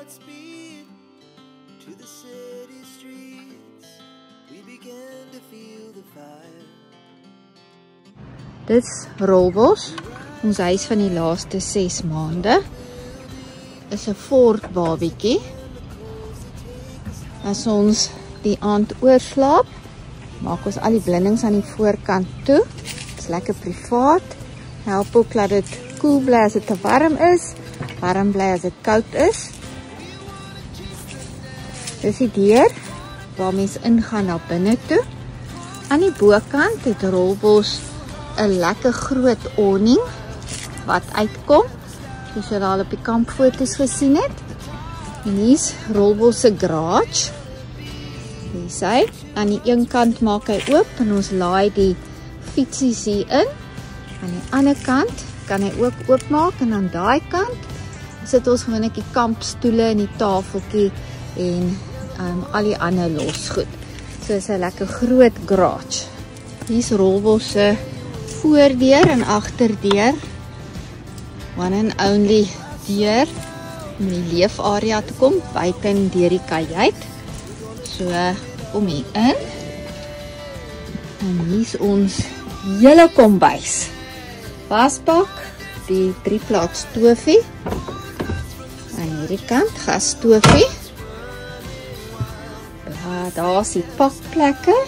Godspeed to the city streets. We began to feel the fire. Dit's Rolbos, ons huis van die laaste 6 maande. Is 'n fort babietjie. As ons die aand oorslaap, maak ons al die blindings aan die voorkant toe. Dit is lekker privaat. Help ook dat dit koel bly as dit te warm is, warm bly as dit koud is. Dis die deur waar mens ingaan na binne toe. Aan die bokant het Rolbos 'n lekker groot awning wat uitkom, soos jy al op die kampfoto's gesien het. En hier's Rolbos se garage. Hier is hy. Aan die een kant maak hy oop en ons laai die fietsies hier in. Aan die ander kant kan hy ook oopmaak en aan daai kant sit ons gewoonlik die kampstoele en die tafeltjie en al die ander losgoed. So is 'n lekker groot garage. Hier's Rolbos se voordeur en agterdeur. One and only deur om die leefarea te kom, buiten deur die kajuit. So kom hier in. En hier's ons hele kombuis. Wasbak, die 3-plaat stofie. Aan hierdie kant gasstofie. Daar's die pakplekke.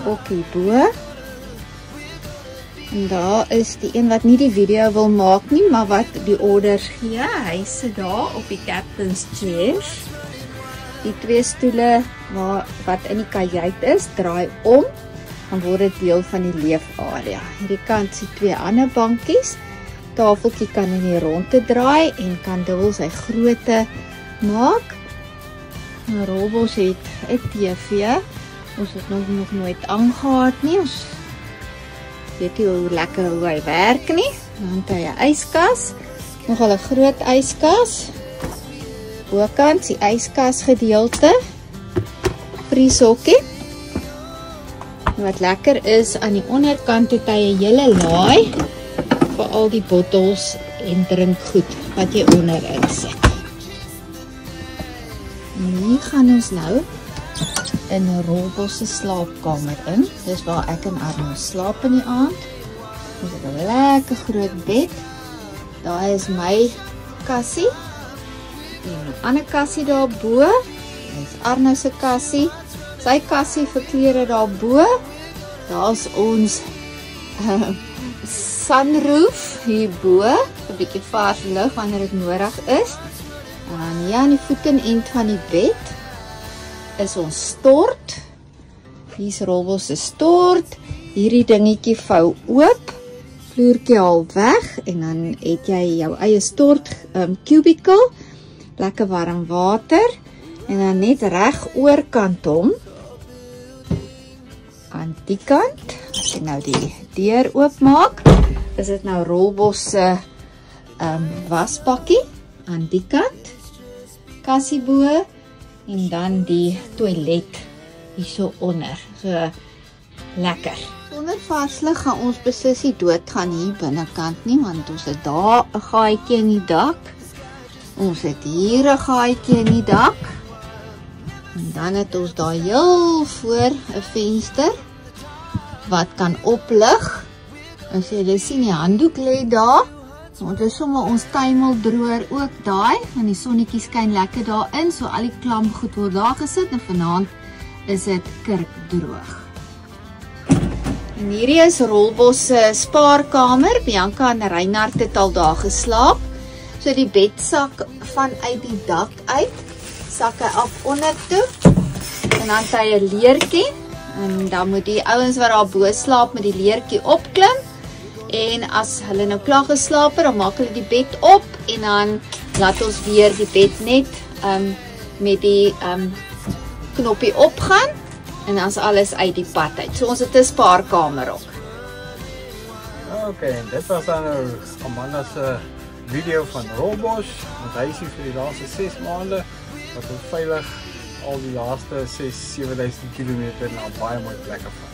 Ook hierbo. En daar is die een wat nie die video wil maak nie, maar wat die orders gee. Hy sit daar op die captain's chairs. Die 2 stoele wat in die kajuit is, draai om. Dan word dit deel van die leefarea. Hierdie kant is die 2 ander bankies. Tafeltjie kan in die ronde draai en kan dubbel sy grootte maak. En Rolbos het 'n TV. Ons het nog nooit aangehad nie. Ons weet nie hoe lekker hoe hy werk nie. Dan het hy 'n yskas. Nogal 'n groot yskas. Bokant die yskas gedeelte. Vrieshokkie. Wat lekker is, aan die onderkant het hy 'n hele laai vir al die bottels en drinkgoed wat jy onderin sit. En hier gaan ons nou in Rolbos se slaapkamer in. Dis waar ek en Arno slaap in die aand. Ons het 'n lekker groot bed. Daar is my kassie. En 'n ander kassie daarbo. Dis Arno se kassie. Sy kassie vir klere daarbo. Daar's ons sunroof hierbo. 'n bietjie vars lug wanneer dit nodig is. En hier aan die voetenend van die bed is ons stort. Hier's Rolbos se stort. Hierdie dingetjie vou oop. Vloertjie haal weg en dan het jy jou eie stort cubicle. Lekker warm water. En dan net reg oorkant hom. Aan die kant, as jy nou die deur oopmaak, is dit nou Rolbos se wasbakkie aan die kant. Kassie bo. En dan die toilet hierso onder. So lekker. Sonder varslig gaan ons beslis nie doodgaan hier binnekant nie, want ons het daar 'n gaatjie in die dak. Ons het hier 'n gaatjie in die dak. En dan het ons daar heel voor 'n venster wat kan oplig. As jy sien die handdoek lê daar. Want is sommer ons tuimeldroër ook daai, want die sonnetjie skyn lekker daarin, so al die klamgoed word daar gesit en vanaand is dit kurkdroog. En hierdie is Rolbos se spaarkamer. Bianca en Reinhard het al daar geslaap. So die bed sak vanuit die dak uit, sak hy af onder toe. En dan het hy 'n leertjie en dan moet die ouens wat daar bo slaap met die leertjie opklim. En as hulle nou klaar geslaap het, dan maak hulle die bed op en dan laat ons weer die bed net met die knoppie opgaan en dan is alles uit die pad uit. So ons het 'n spaarkamer ook. Okay, en dit was dan nou Amanda se video van Rolbos. Ons huisie vir die laaste 6 maande wat ons veilig al die laaste 6-7 duisend kilometer na baie mooi plekke vat.